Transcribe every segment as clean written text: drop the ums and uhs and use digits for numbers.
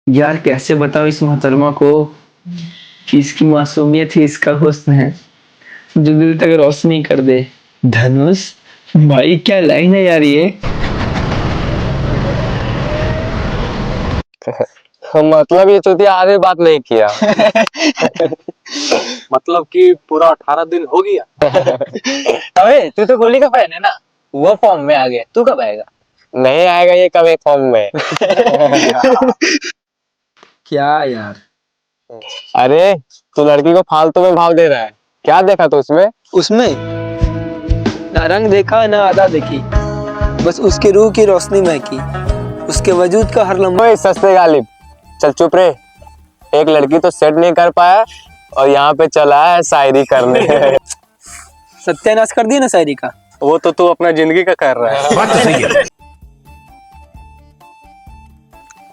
यार कैसे बताऊं इस मोहतरमा को कि इसकी मासूमियत ही इसका हुस्न है जो दिल तक रोशनी कर दे। धनुष भाई क्या लाइन है यार ये। मतलब ये चूतिया आगे बात नहीं किया। मतलब कि पूरा 18 दिन हो गया। अबे तू तो कोहली का फैन है ना, वो फॉर्म में आ गया, तू कब आएगा? नहीं आएगा ये कभी फॉर्म में। क्या यार। अरे तू लड़की को फालतू में भाव दे रहा है, क्या देखा तू उसमें? उसमें ना रंग देखा ना अदा देखी, बस उसकी रूह की रोशनी महकी, उसके वजूद का हर लम्हा। ओए सस्ते गालिब, चल चुप रे। एक लड़की तो सेट नहीं कर पाया और यहाँ पे चला है शायरी करने। सत्यानाश कर दिया ना शायरी का। वो तो तू अपना जिंदगी का कर रहा है। बात तो सही है।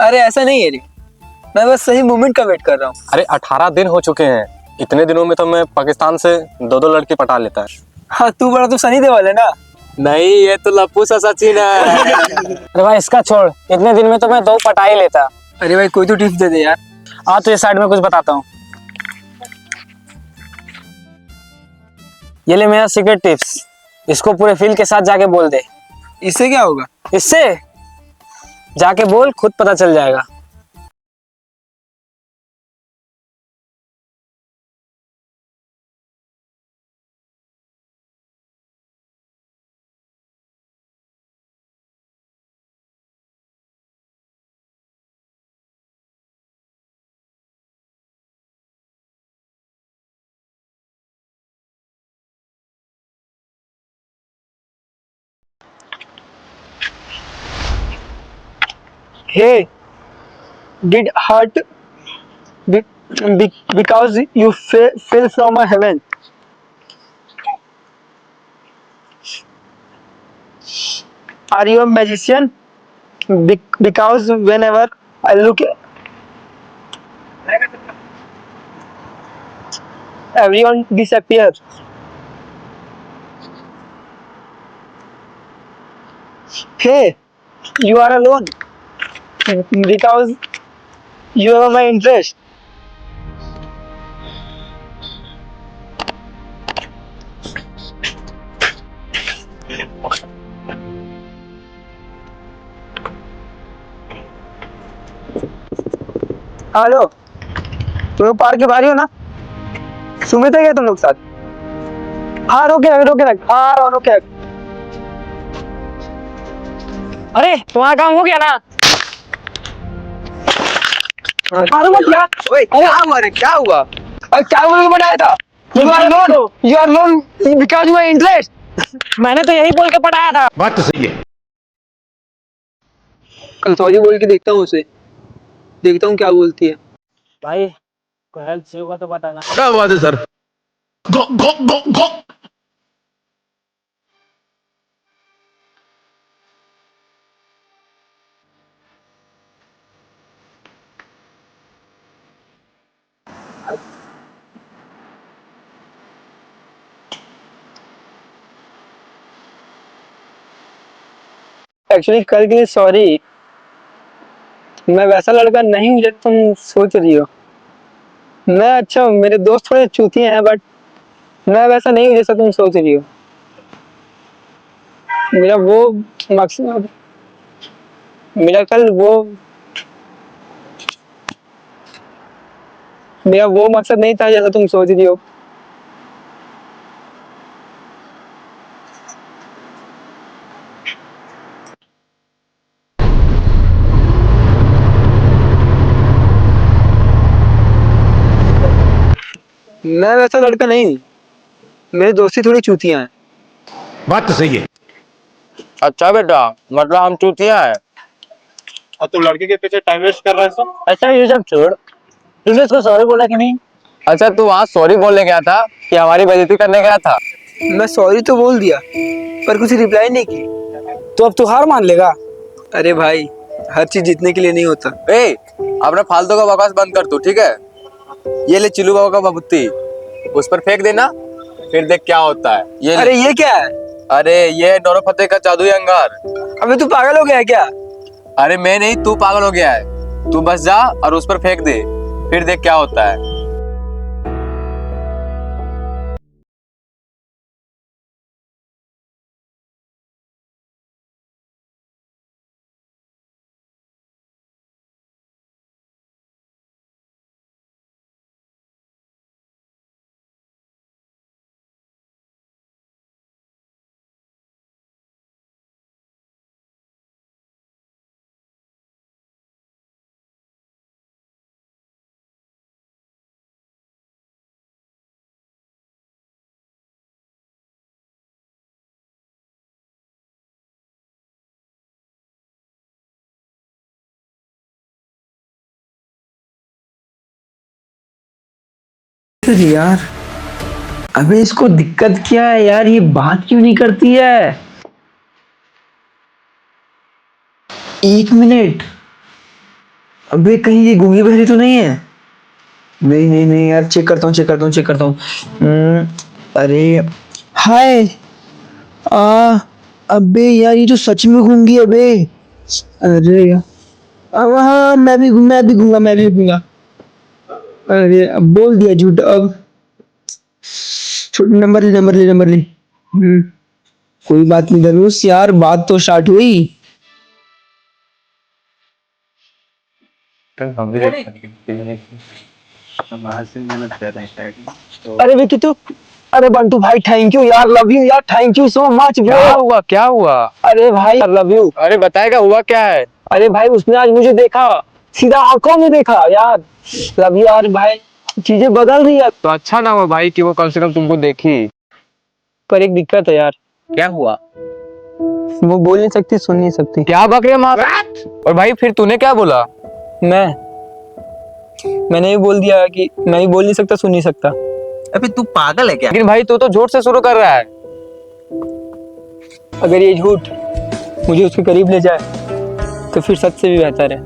अरे ऐसा नहीं है रे, मैं बस सही मोमेंट का वेट कर रहा हूँ। अरे 18 दिन हो चुके हैं, इतने दिनों में तो मैं पाकिस्तान से दो लड़की पटा लेता है। हाँ तू बड़ा तो सनी देओल है ना। नहीं ये तो लप्पू सा सचिन है। अरे भाई इसका छोड़, इतने दिन में तो मैं 2 पटा ही लेता। अरे भाई कोई तो टिप्स दे दे यार। आ तुझे साइड में कुछ बताता हूँ, ये ले मेरा सीक्रेट टिप्स, इसको पूरे फील के साथ जाके बोल दे। इससे क्या होगा? इससे जाके बोल, खुद पता चल जाएगा। Hey, did heart because you fell from a heaven. Are you a magician? Because whenever I look, everyone disappears. Hey, you are alone because you have my interest. Hello, तुम लोग पार्क के बाहर ही हो ना? सुमित है क्या तुम लोग साथ? हाँ रोके रख, हाँ रोके रख। अरे तुम्हारा काम हो गया ना? मारो मत यार। ओए क्या हुआ रे, क्या हुआ? और क्या बोल के बनाया था? You are alone because you are interest. मैंने तो यही बोल के पटाया था। बात तो सही है। कल सॉरी बोल के देखता हूँ उसे, देखता हूँ क्या बोलती है। भाई कोई हेल्प चाहिए होगा तो बताना। क्या बात है सर। गो गो गो गो। एक्चुअली कल के लिए सॉरी, मैं वैसा लड़का नहीं हूँ जैसे तुम सोच रही हो। मैं अच्छा हूँ, मेरे दोस्त थोड़े चूतिए हैं, बट मैं वैसा नहीं हूँ जैसा तुम सोच रही हो। मेरा वो मकसद, मेरा कल वो मेरा वो मकसद नहीं था जैसा तुम सोच रही हो। मैं वैसा लड़का नहीं हूँ, मेरी दोस्ती थोड़ी चूतियां हैं। बात तो सही है। अच्छा बेटा, मतलब हम चूतिया है। और तू लड़के के पीछे टाइम वेस्ट कर रहा है सब। अच्छा ये सब छोड़, तूने इसको सॉरी बोला कि नहीं? अच्छा तू वहाँ सॉरी बोलने गया था कि हमारी बेइज्जती करने गया था? मैं सॉरी तो बोल दिया, पर कुछ रिप्लाई नहीं की। तो अब तू हार मान लेगा? अरे भाई, हर चीज जीतने के लिए नहीं होता। ए, अपना फालतू का बकवास बंद कर तू, ठीक है? ये ले चिल्लू बाबा का बबूती, उस पर फेंक देना, फिर देख क्या होता है। ये अरे ये क्या है? अरे ये नौरो फतेह का जादुई अंगार। अबे तू पागल हो गया है क्या? अरे मैं नहीं, तू पागल हो गया है। तू बस जा और उस पर फेंक दे, फिर देख क्या होता है। अरे यार, अबे इसको दिक्कत क्या है यार, ये बात क्यों नहीं करती है? 1 मिनट, अबे कहीं ये गूंगी बहरी तो नहीं है? नहीं नहीं नहीं यार, चेक करता हूँ। अरे हाय, आ अबे यार ये तो सच में गूंगी है बे। अरे यार, अब हाँ मैं भी गूंगा। अरे अब बोल दिया झूठ, अब छोड़, नंबर ले। कोई बात नहीं धनुष, यार बात तो स्टार्ट हुई। अरे विकी तू, अरे बंटू भाई थैंक यू यार, लव यू यार, thank you so much bro. क्या हुआ? अरे भाई लव यू। अरे बताएगा हुआ क्या है? अरे भाई उसने आज मुझे देखा, सीधा आंखों में देखा यार। लव यू यार भाई, चीजें बदल रही है। तो अच्छा ना हुआ भाई कि वो कम से कम तुमको देखी। पर एक दिक्कत है यार, क्या हुआ? वो बोल नहीं सकती, सुन नहीं सकती। क्या बकरे मार? और भाई फिर तूने क्या बोला? मैंने भी बोल दिया कि मैं भी बोल नहीं सकता, सुन नहीं सकता। अबे तू पागल है क्या? लेकिन भाई तू तो झूठ से शुरू कर रहा है। अगर ये झूठ मुझे उसके करीब ले जाए तो फिर सच से भी बेहतर है।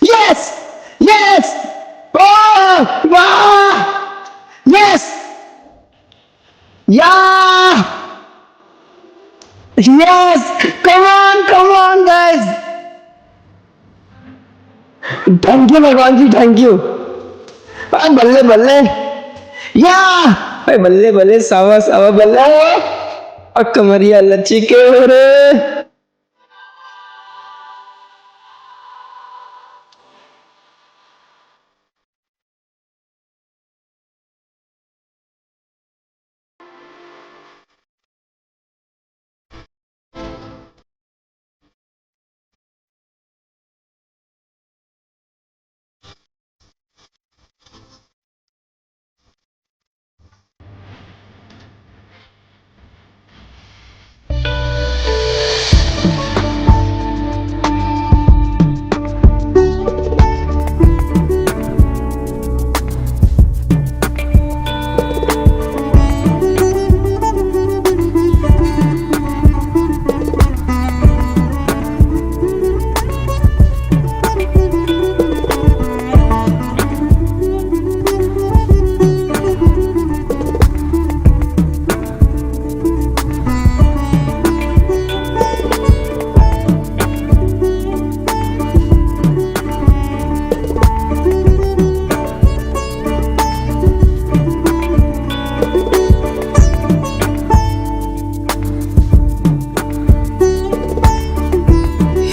यस, यस, वाह वाह, यस, या, yes, come on guys, thank you भगवान जी, थैंक यू। बल्ले बल्ले, या, अरे बल्ले बल्ले, सावा सावा बल्ले, और कमरिया लच्छी के हो रे।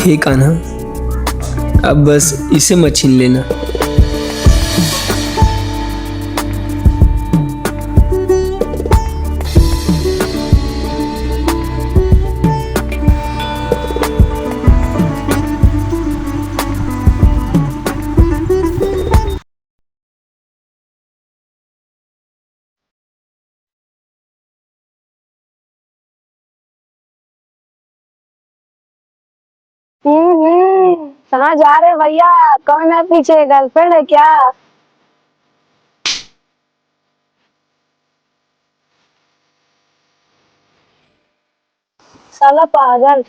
हे कान्हा, अब बस इसे मत छीन लेना। कहाँ जा रहे भैया? कौन है पीछे? गर्लफ्रेंड है क्या? साला पागल।